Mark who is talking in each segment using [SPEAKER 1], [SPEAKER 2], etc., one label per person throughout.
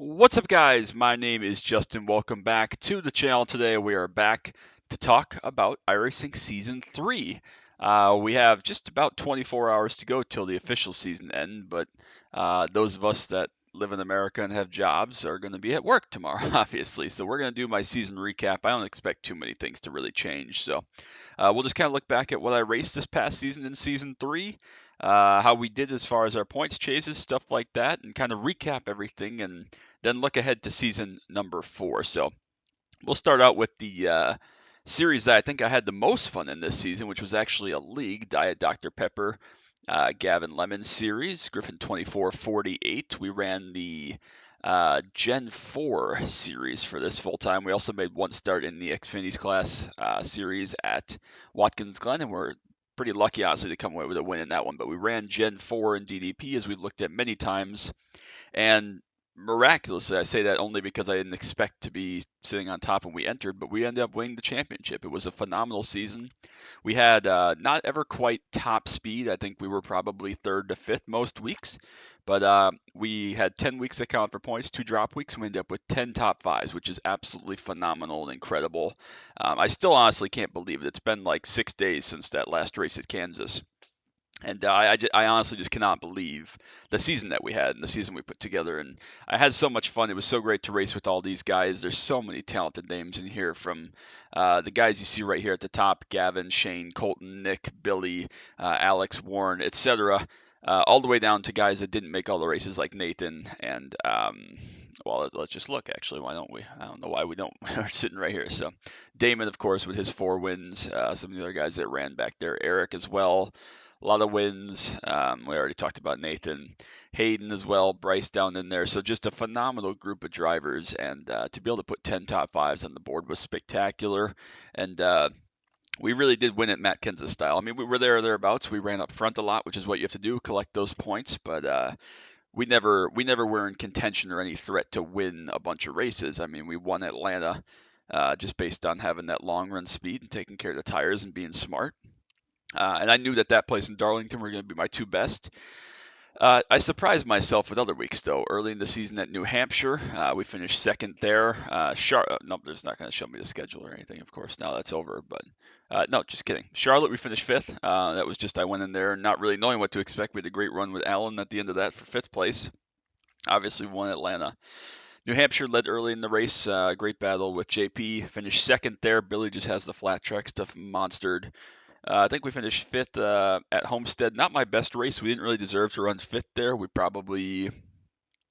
[SPEAKER 1] What's up, guys? My name is Justin. Welcome back to the channel. Today we are back to talk about iRacing Season 3. We have just about 24 hours to go till the official season end, but those of us that live in America and have jobs are going to be at work tomorrow, obviously. So we're going to do my season recap. I don't expect too many things to really change. So we'll just kind of look back at what I raced this past season in Season 3, how we did as far as our points chases, stuff like that, and kind of recap everything and then look ahead to season number 4. So we'll start out with the series that I think I had the most fun in this season, which was actually a league, Diet Dr. Pepper, Gavin Lemon series, Griffin 2448. We ran the Gen 4 series for this full time. We also made one start in the Xfinity's class series at Watkins Glen, and we're pretty lucky, honestly, to come away with a win in that one. But we ran Gen 4 in DDP, as we've looked at many times, and miraculously, I say that only because I didn't expect to be sitting on top when we entered, but we ended up winning the championship. It was a phenomenal season. We had not ever quite top speed. I think we were probably third to fifth most weeks, but we had 10 weeks that count for points, 2 drop weeks, and we ended up with 10 top fives, which is absolutely phenomenal and incredible. I still honestly can't believe it. It's been like 6 days since that last race at Kansas. And I honestly just cannot believe the season that we had and the season we put together. And I had so much fun. It was so great to race with all these guys. There's so many talented names in here, from the guys you see right here at the top: Gavin, Shane, Colton, Nick, Billy, Alex, Warren, etc. All the way down to guys that didn't make all the races, like Nathan and well, let's just look. Actually, why don't we? I don't know why we don't. We're sitting right here. So, Damon, of course, with his 4 wins. Some of the other guys that ran back there. Eric as well, a lot of wins. We already talked about Nathan, Hayden as well, Bryce down in there. So just a phenomenal group of drivers, and to be able to put 10 top fives on the board was spectacular. And we really did win it Matt Kenseth style. I mean, we were there or thereabouts. We ran up front a lot, which is what you have to do, collect those points. But we never were in contention or any threat to win a bunch of races. I mean, we won Atlanta just based on having that long run speed and taking care of the tires and being smart. And I knew that that place in Darlington were going to be my two best. I surprised myself with other weeks, though. Early in the season at New Hampshire, we finished second there. Nope, there's not going to show me the schedule or anything, of course. Now that's over. But no, just kidding. Charlotte, we finished fifth. That was just I went in there not really knowing what to expect. We had a great run with Allen at the end of that for fifth place. Obviously, we won Atlanta. New Hampshire led early in the race. Great battle with JP. Finished second there. Billy just has the flat track stuff monstered. I think we finished fifth at Homestead. Not my best race. We didn't really deserve to run fifth there. We probably,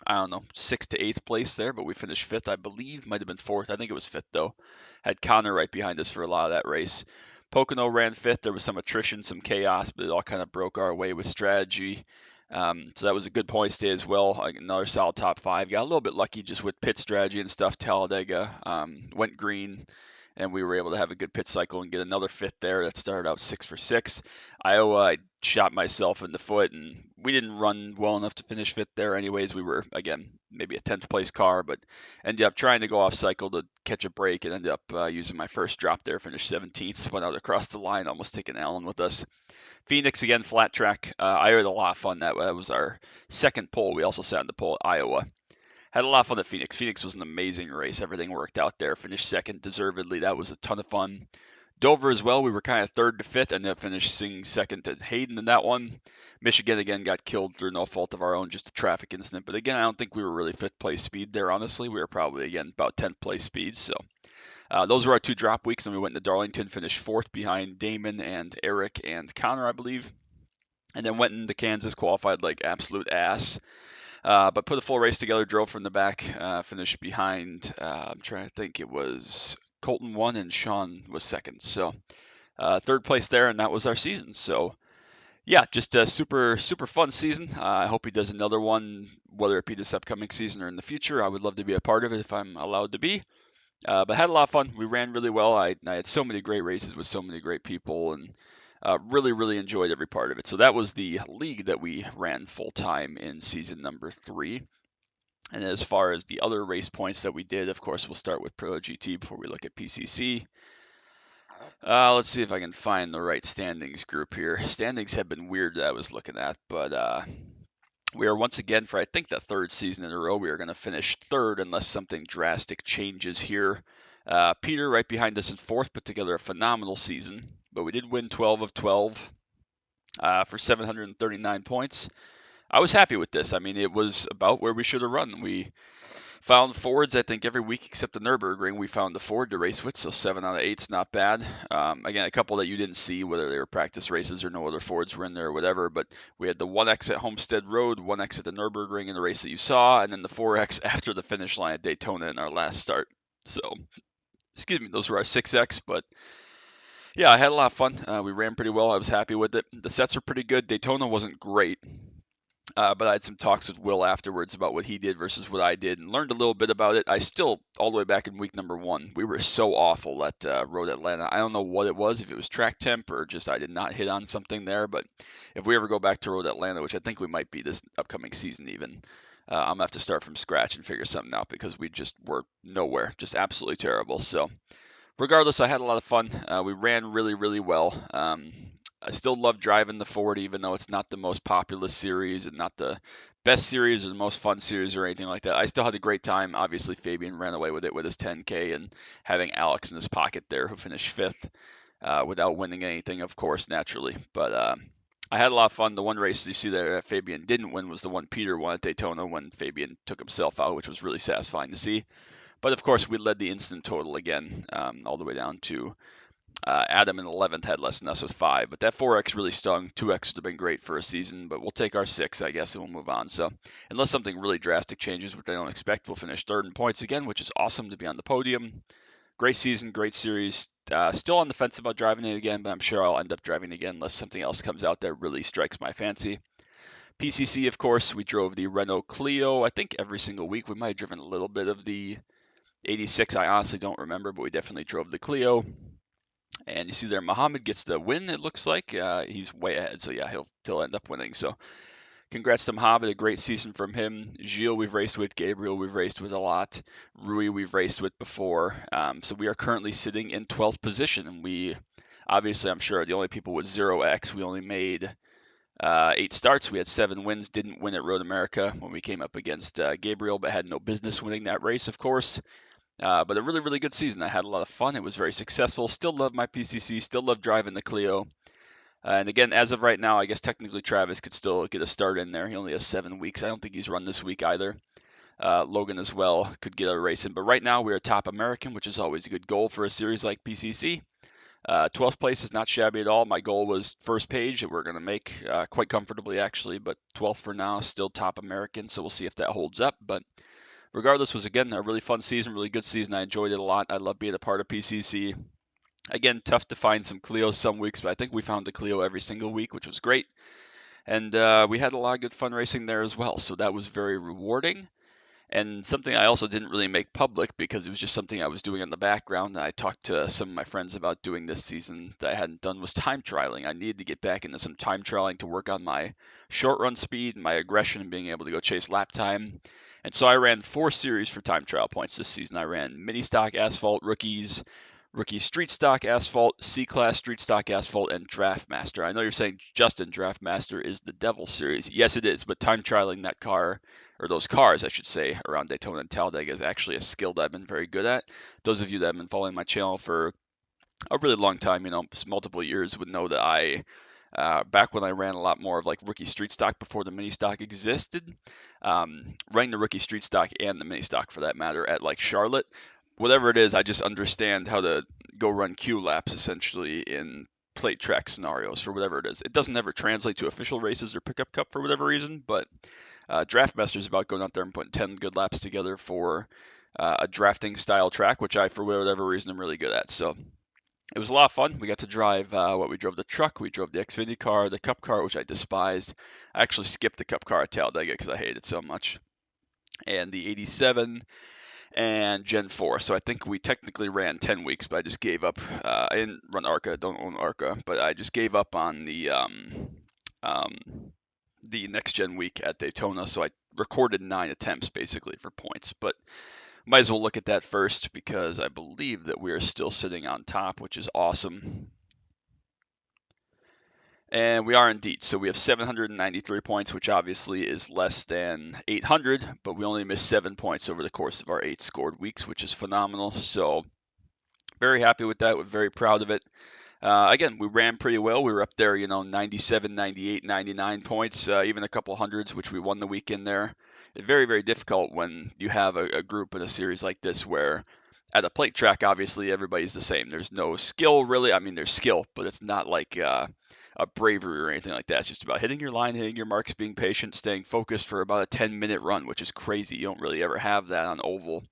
[SPEAKER 1] I don't know, sixth to eighth place there, but we finished fifth, I believe. Might have been fourth. I think it was fifth, though. Had Connor right behind us for a lot of that race. Pocono ran fifth. There was some attrition, some chaos, but it all kind of broke our way with strategy. So that was a good points day as well. Another solid top five. Got a little bit lucky just with pit strategy and stuff. Talladega went green, and we were able to have a good pit cycle and get another fifth there. That started out 6 for 6. Iowa, I shot myself in the foot, and we didn't run well enough to finish fifth there. Anyways, we were again maybe a 10th place car, but ended up trying to go off cycle to catch a break and ended up using my first drop there. Finished 17th, went out across the line, almost taking Allen with us. Phoenix again, flat track. I had a lot of fun. That was our second pole. We also sat in the pole at Iowa. Had a lot of fun at Phoenix. Phoenix was an amazing race. Everything worked out there. Finished second deservedly. That was a ton of fun. Dover as well. We were kind of third to fifth, and then finishing second to Hayden in that one. Michigan again got killed through no fault of our own, just a traffic incident. But again, I don't think we were really fifth place speed there. Honestly, we were probably again about 10th place speed. So those were our 2 drop weeks, and we went to Darlington, finished fourth behind Damon and Eric and Connor, I believe, and then went into Kansas, qualified like absolute ass, but put a full race together, drove from the back, finished behind. I'm trying to think, it was Colton won and Sean was second, so third place there, and that was our season. So yeah, just a super super fun season. I hope he does another one, whether it be this upcoming season or in the future. I would love to be a part of it if I'm allowed to be. But had a lot of fun. We ran really well. I had so many great races with so many great people, and really, really enjoyed every part of it. So that was the league that we ran full time in season number 3. And as far as the other race points that we did, of course, we'll start with Pro GT before we look at PCC. Let's see if I can find the right standings group here. Standings have been weird that I was looking at, but We are once again, for I think the third season in a row, we are going to finish third unless something drastic changes here. Peter, right behind us in fourth, put together a phenomenal season, but we did win 12 of 12 for 739 points. I was happy with this. I mean, it was about where we should have run. We found Fords, I think, every week except the Nürburgring. We found the Ford to race with, so 7 out of 8 is not bad. Again, a couple that you didn't see, whether they were practice races or no other Fords were in there or whatever, but we had the 1X at Homestead Road, 1X at the Nürburgring in the race that you saw, and then the 4X after the finish line at Daytona in our last start. So, excuse me, those were our 6X, but yeah, I had a lot of fun. We ran pretty well. I was happy with it. The sets are pretty good. Daytona wasn't great. But I had some talks with Will afterwards about what he did versus what I did and learned a little bit about it. I still, all the way back in week number 1, we were so awful at Road Atlanta. I don't know what it was, if it was track temp or just I did not hit on something there. But if we ever go back to Road Atlanta, which I think we might be this upcoming season even, I'm going to have to start from scratch and figure something out because we just were nowhere, just absolutely terrible. So regardless, I had a lot of fun. We ran really, really well. I still love driving the Ford, even though it's not the most popular series and not the best series or the most fun series or anything like that. I still had a great time. Obviously, Fabian ran away with it with his 10K and having Alex in his pocket there, who finished fifth without winning anything, of course, naturally. But I had a lot of fun. The one race you see there that Fabian didn't win was the one Peter won at Daytona when Fabian took himself out, which was really satisfying to see. But of course, we led the instant total again, all the way down to Adam in 11th had less than us with 5. But that 4X really stung. 2X would have been great for a season, but we'll take our 6, I guess, and we'll move on. So unless something really drastic changes, which I don't expect, we'll finish third in points again, which is awesome to be on the podium. Great season, great series. Still on the fence about driving it again, but I'm sure I'll end up driving it again unless something else comes out that really strikes my fancy. PCC, of course, we drove the Renault Clio. I think every single week we might have driven a little bit of the 86. I honestly don't remember, but we definitely drove the Clio. And you see there, Muhammad gets the win, it looks like. He's way ahead, so yeah, he'll end up winning. So congrats to Muhammad, a great season from him. Gilles we've raced with, Gabriel we've raced with a lot, Rui we've raced with before. So we are currently sitting in 12th position, and we obviously, I'm sure, are the only people with 0x. We only made 8 starts. We had 7 wins, didn't win at Road America when we came up against Gabriel, but had no business winning that race, of course. But a really, really good season. I had a lot of fun. It was very successful. Still love my PCC. Still love driving the Clio. And again, as of right now, I guess technically Travis could still get a start in there. He only has 7 weeks. I don't think he's run this week either. Logan as well could get a race in. But right now, we are top American, which is always a good goal for a series like PCC. 12th place is not shabby at all. My goal was first page that we're going to make quite comfortably, actually. But 12th for now, still top American. So we'll see if that holds up. But regardless, was again a really fun season, really good season. I enjoyed it a lot. I love being a part of PCC. Again, tough to find some Clios some weeks, but I think we found a Clio every single week, which was great. And we had a lot of good fun racing there as well, so that was very rewarding. And something I also didn't really make public because it was just something I was doing in the background that I talked to some of my friends about doing this season that I hadn't done was time trialing. I needed to get back into some time trialing to work on my short run speed, my aggression, and being able to go chase lap time. And so I ran 4 series for time trial points this season. I ran mini stock asphalt rookies, rookie street stock asphalt, C-class street stock asphalt, and draft master. I know you're saying, Justin, draft master is the devil series. Yes, it is, but time trialing that car, or those cars, I should say, around Daytona and Talladega is actually a skill that I've been very good at. Those of you that have been following my channel for a really long time, multiple years, would know that back when I ran a lot more of like rookie street stock before the mini stock existed, running the rookie street stock and the mini stock for that matter at like Charlotte, whatever it is, I just understand how to go run Q laps essentially in plate track scenarios for whatever it is. It doesn't ever translate to official races or pickup cup for whatever reason, but Draftmaster is about going out there and putting 10 good laps together for a drafting style track, which I, for whatever reason, am really good at. So it was a lot of fun. We got to drive we drove the truck, we drove the Xfinity car, the Cup car, which I despised. I actually skipped the Cup car at Talladega because I hated it so much, and the 87 and Gen 4. So I think we technically ran 10 weeks, but I just gave up. I didn't run ARCA, don't own ARCA, but I just gave up on um, the next gen week at Daytona. So I recorded 9 attempts basically for points, but might as well look at that first because I believe that we are still sitting on top, which is awesome. And we are indeed. So we have 793 points, which obviously is less than 800, but we only missed 7 points over the course of our 8 scored weeks, which is phenomenal. So very happy with that. We're very proud of it. Again, we ran pretty well. We were up there, 97, 98, 99 points, even a couple hundreds, which we won the weekend there. It's very, very difficult when you have a group in a series like this where at a plate track, obviously, everybody's the same. There's no skill, really. I mean, there's skill, but it's not like a bravery or anything like that. It's just about hitting your line, hitting your marks, being patient, staying focused for about a 10-minute run, which is crazy. You don't really ever have that on oval.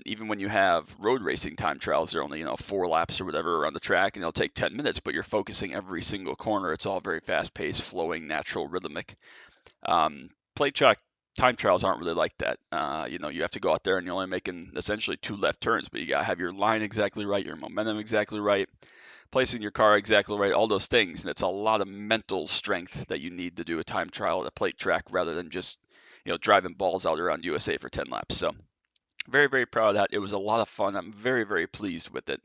[SPEAKER 1] Even when you have road racing time trials, they're only 4 laps or whatever around the track, and it'll take 10 minutes. But you're focusing every single corner. It's all very fast-paced, flowing, natural, rhythmic. Plate track time trials aren't really like that. You have to go out there and you're only making essentially 2 left turns, but you gotta have your line exactly right, your momentum exactly right, placing your car exactly right, all those things. And it's a lot of mental strength that you need to do a time trial at a plate track rather than just driving balls out around USA for 10 laps. So very, very proud of that. It was a lot of fun. I'm very, very pleased with it.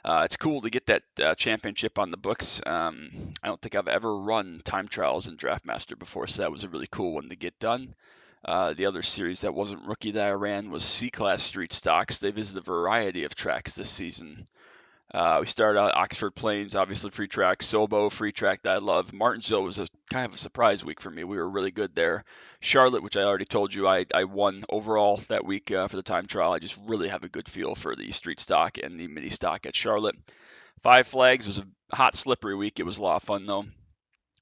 [SPEAKER 1] It's cool to get that championship on the books. I don't think I've ever run time trials in DraftMaster before, so that was a really cool one to get done. The other series that wasn't rookie that I ran was C-Class Street Stocks. They visited a variety of tracks this season. We started out Oxford Plains, obviously free track. Sobo, free track that I love. Martinsville was a kind of a surprise week for me. We were really good there. Charlotte, which I already told you, I won overall that week for the time trial. I just really have a good feel for the street stock and the mini stock at Charlotte. Five Flags was a hot, slippery week. It was a lot of fun though.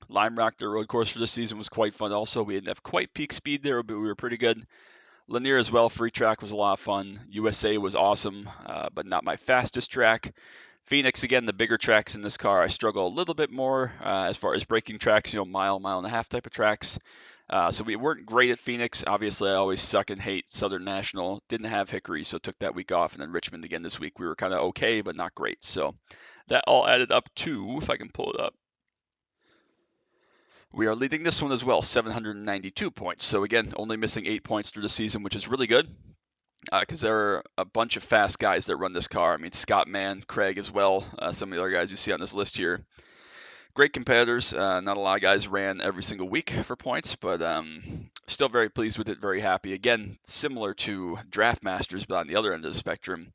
[SPEAKER 1] Lime Rock, the road course for this season, was quite fun also. We didn't have quite peak speed there, but we were pretty good. Lanier as well, free track was a lot of fun. USA was awesome, but not my fastest track. Phoenix, again, the bigger tracks in this car, I struggle a little bit more as far as braking tracks, mile, mile and a half type of tracks. So we weren't great at Phoenix. Obviously, I always suck and hate Southern National. Didn't have Hickory, so took that week off. And then Richmond again this week. We were kind of okay, but not great. So that all added up to, if I can pull it up, we are leading this one as well, 792 points. So again, only missing 8 points through the season, which is really good because there are a bunch of fast guys that run this car. I mean, Scott Mann, Craig as well, some of the other guys you see on this list here. Great competitors. Not a lot of guys ran every single week for points, but still very pleased with it, very happy. Again, similar to Draft Masters, but on the other end of the spectrum,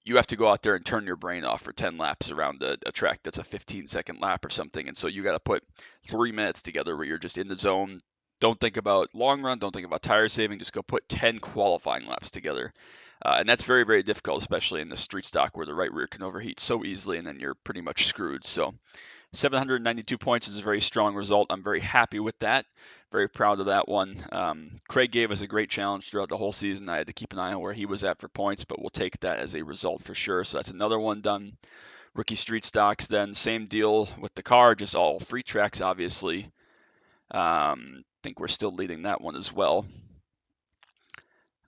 [SPEAKER 1] you have to go out there and turn your brain off for 10 laps around a track that's a 15-second lap or something. And so you got to put 3 minutes together where you're just in the zone. Don't think about long run. Don't think about tire saving. Just go put 10 qualifying laps together. And that's very, very difficult, especially in the street stock where the right rear can overheat so easily and then you're pretty much screwed. So 792 points is a very strong result. I'm very happy with that. Very proud of that one. Craig gave us a great challenge throughout the whole season. I had to keep an eye on where he was at for points, but we'll take that as a result for sure. So that's another one done. Rookie Street Stocks, then same deal with the car, just all free tracks, obviously. I think we're still leading that one as well.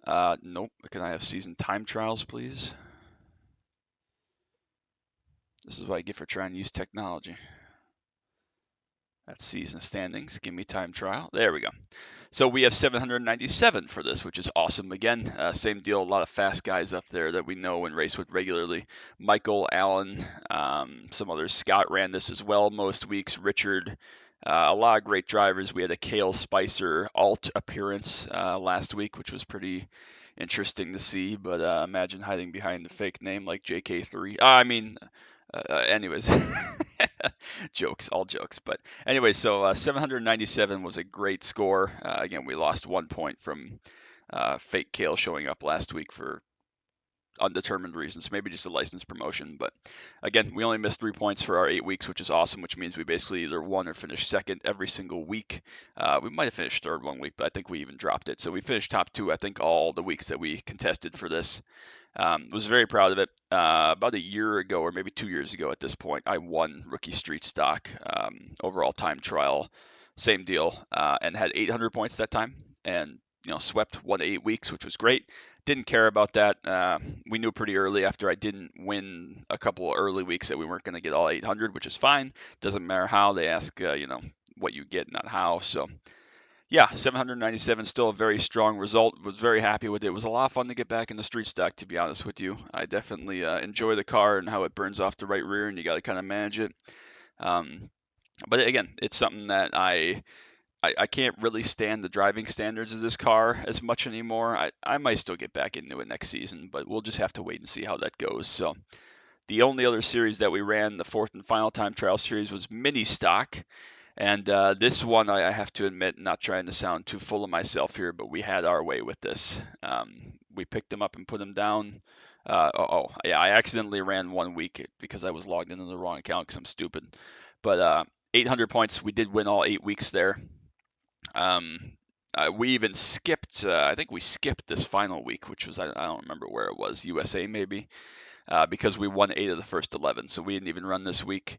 [SPEAKER 1] Nope. Can I have season time trials, please? This is what I get for trying to use technology. That's season standings. Give me time trial. There we go. So we have 797 for this, which is awesome. Again, same deal. A lot of fast guys up there that we know and race with regularly. Michael, Allen, some others. Scott ran this as well most weeks. Richard, a lot of great drivers. We had a Kale Spicer alt appearance last week, which was pretty interesting to see. But imagine hiding behind a fake name like JK3. Anyways, jokes, all jokes. But anyway, so 797 was a great score. Again, we lost 1 point from fake Kale showing up last week for undetermined reasons, maybe just a license promotion. But again, we only missed 3 points for our 8 weeks, which is awesome, which means we basically either won or finished second every single week. We might have finished third one week, but I think we even dropped it. So we finished top 2, I think, all the weeks that we contested for this. Was very proud of it. About a year ago, or maybe 2 years ago at this point, I won Rookie Street Stock overall time trial. Same deal, and had 800 points that time, and swept 1 to 8 weeks, which was great. Didn't care about that. We knew pretty early after I didn't win a couple of early weeks that we weren't going to get all 800, which is fine. Doesn't matter how. They ask, what you get, not how. So yeah, 797, still a very strong result. Was very happy with it. It was a lot of fun to get back in the street stock, to be honest with you. I definitely enjoy the car and how it burns off the right rear, and you got to kind of manage it. But again, it's something that I can't really stand the driving standards of this car as much anymore. I might still get back into it next season, but we'll just have to wait and see how that goes. So the only other series that we ran, the fourth and final time trial series, was mini stock. And this one, I have to admit, not trying to sound too full of myself here, but we had our way with this. We picked them up and put them down. Yeah, I accidentally ran 1 week because I was logged into the wrong account because I'm stupid. But 800 points, we did win all 8 weeks there. We even skipped, I think we skipped this final week, which was, I don't remember where it was, USA maybe, because we won 8 of the first 11. So we didn't even run this week.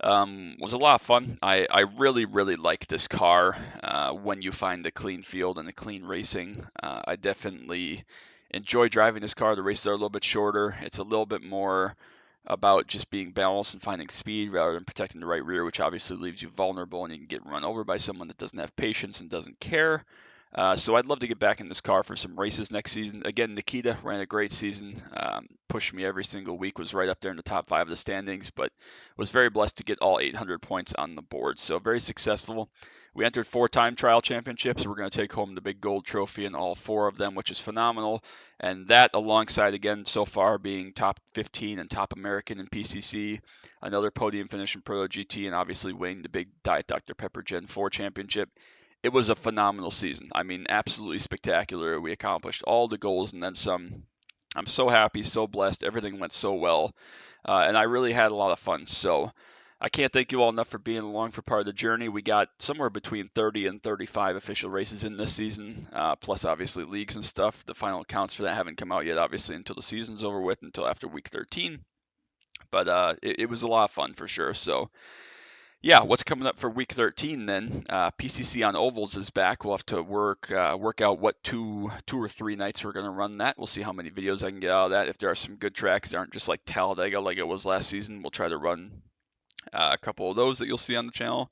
[SPEAKER 1] Was a lot of fun. I really, really like this car when you find a clean field and a clean racing. I definitely enjoy driving this car. The races are a little bit shorter. It's a little bit more about just being balanced and finding speed rather than protecting the right rear, which obviously leaves you vulnerable and you can get run over by someone that doesn't have patience and doesn't care. So I'd love to get back in this car for some races next season. Again, Nikita ran a great season, pushed me every single week, was right up there in the top 5 of the standings, but was very blessed to get all 800 points on the board. So very successful. We entered 4 time trial championships. We're going to take home the big gold trophy in all 4 of them, which is phenomenal. And that, alongside again so far being top 15 and top American in PCC, another podium finish in Proto GT, and obviously winning the big Diet Dr Pepper Gen 4 championship. It was a phenomenal season. I mean, absolutely spectacular. We accomplished all the goals and then some. I'm so happy, so blessed. Everything went so well, and I really had a lot of fun. So I can't thank you all enough for being along for part of the journey. We got somewhere between 30 and 35 official races in this season, plus obviously leagues and stuff. The final counts for that haven't come out yet, obviously, until the season's over with, until after week 13. But it was a lot of fun for sure. So yeah, what's coming up for week 13 then? PCC on ovals is back. We'll have to work out what two or three nights we're going to run that. We'll see how many videos I can get out of that. If there are some good tracks that aren't just like Talladega like it was last season, we'll try to run a couple of those that you'll see on the channel.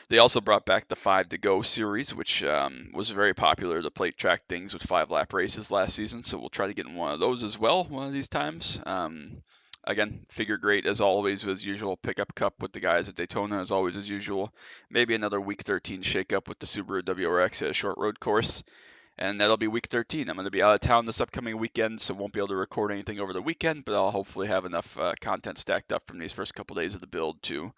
[SPEAKER 1] They also brought back the 5 to Go series, which was very popular. The plate track things with 5 lap races last season, so we'll try to get in one of those as well one of these times. Again, figure great as always, as usual. Pickup Cup with the guys at Daytona as always as usual. Maybe another week 13 shakeup with the Subaru WRX at a short road course. And that'll be week 13. I'm going to be out of town this upcoming weekend, so won't be able to record anything over the weekend, but I'll hopefully have enough content stacked up from these first couple days of the build to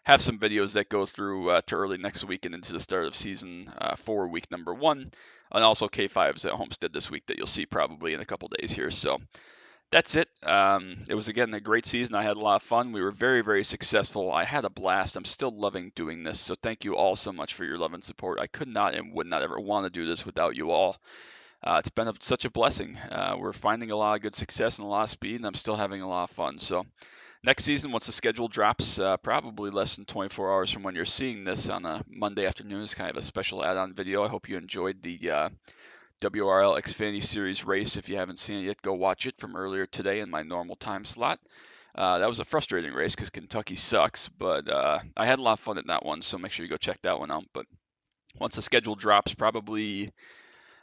[SPEAKER 1] have some videos that go through to early next week and into the start of season 4, week number 1, and also K5s at Homestead this week that you'll see probably in a couple days here. So that's it. It was, again, a great season. I had a lot of fun. We were very, very successful. I had a blast. I'm still loving doing this. So thank you all so much for your love and support. I could not and would not ever want to do this without you all. It's been such a blessing. We're finding a lot of good success and a lot of speed, and I'm still having a lot of fun. So next season, once the schedule drops, probably less than 24 hours from when you're seeing this on a Monday afternoon, is kind of a special add-on video. I hope you enjoyed the WRL Xfinity Series race. If you haven't seen it yet, go watch it from earlier today in my normal time slot. That was a frustrating race because Kentucky sucks, but I had a lot of fun in that one, so make sure you go check that one out. But once the schedule drops, probably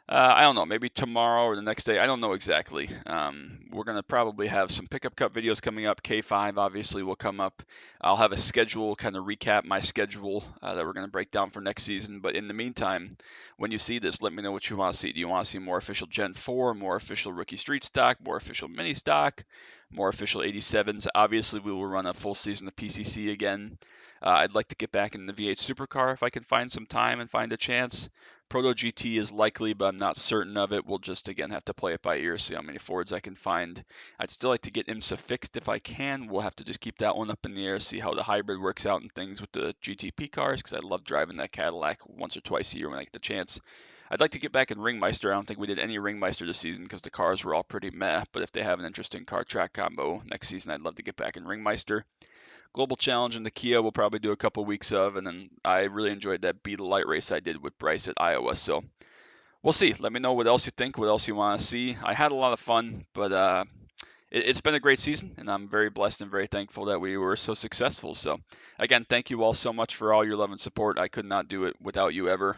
[SPEAKER 1] I don't know, maybe tomorrow or the next day. I don't know exactly. We're going to probably have some pickup cup videos coming up. K5 obviously will come up. I'll have a schedule, kind of recap my schedule that we're going to break down for next season. But in the meantime, when you see this, let me know what you want to see. Do you want to see more official Gen 4, more official rookie street stock, more official mini stock, more official 87s? Obviously, we will run a full season of PCC again. I'd like to get back in the V8 Supercar if I can find some time and find a chance. Proto GT is likely, but I'm not certain of it. We'll just, again, have to play it by ear, see how many Fords I can find. I'd still like to get IMSA fixed if I can. We'll have to just keep that one up in the air, see how the hybrid works out and things with the GTP cars, because I love driving that Cadillac once or twice a year when I get the chance. I'd like to get back in Ringmeister. I don't think we did any Ringmeister this season because the cars were all pretty meh, but if they have an interesting car track combo next season, I'd love to get back in Ringmeister. Global Challenge in the Kia we'll probably do a couple weeks of, and then I really enjoyed that Beetle Light race I did with Bryce at Iowa. So we'll see. Let me know what else you think, what else you want to see. I had a lot of fun, but it's been a great season, and I'm very blessed and very thankful that we were so successful. So again, thank you all so much for all your love and support. I could not do it without you ever.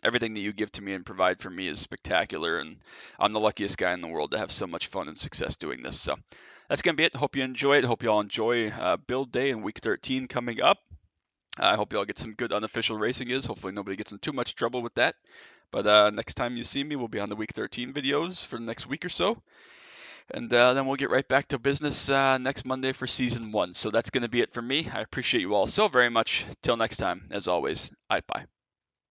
[SPEAKER 1] Everything that you give to me and provide for me is spectacular, and I'm the luckiest guy in the world to have so much fun and success doing this. So that's going to be it. Hope you enjoy it. Hope you all enjoy build day and week 13 coming up. I hope you all get some good unofficial racing is. Hopefully nobody gets in too much trouble with that. But next time you see me, we'll be on the Week 13 videos for the next week or so. And then we'll get right back to business next Monday for Season 1. So that's going to be it for me. I appreciate you all so very much. Till next time, as always, bye.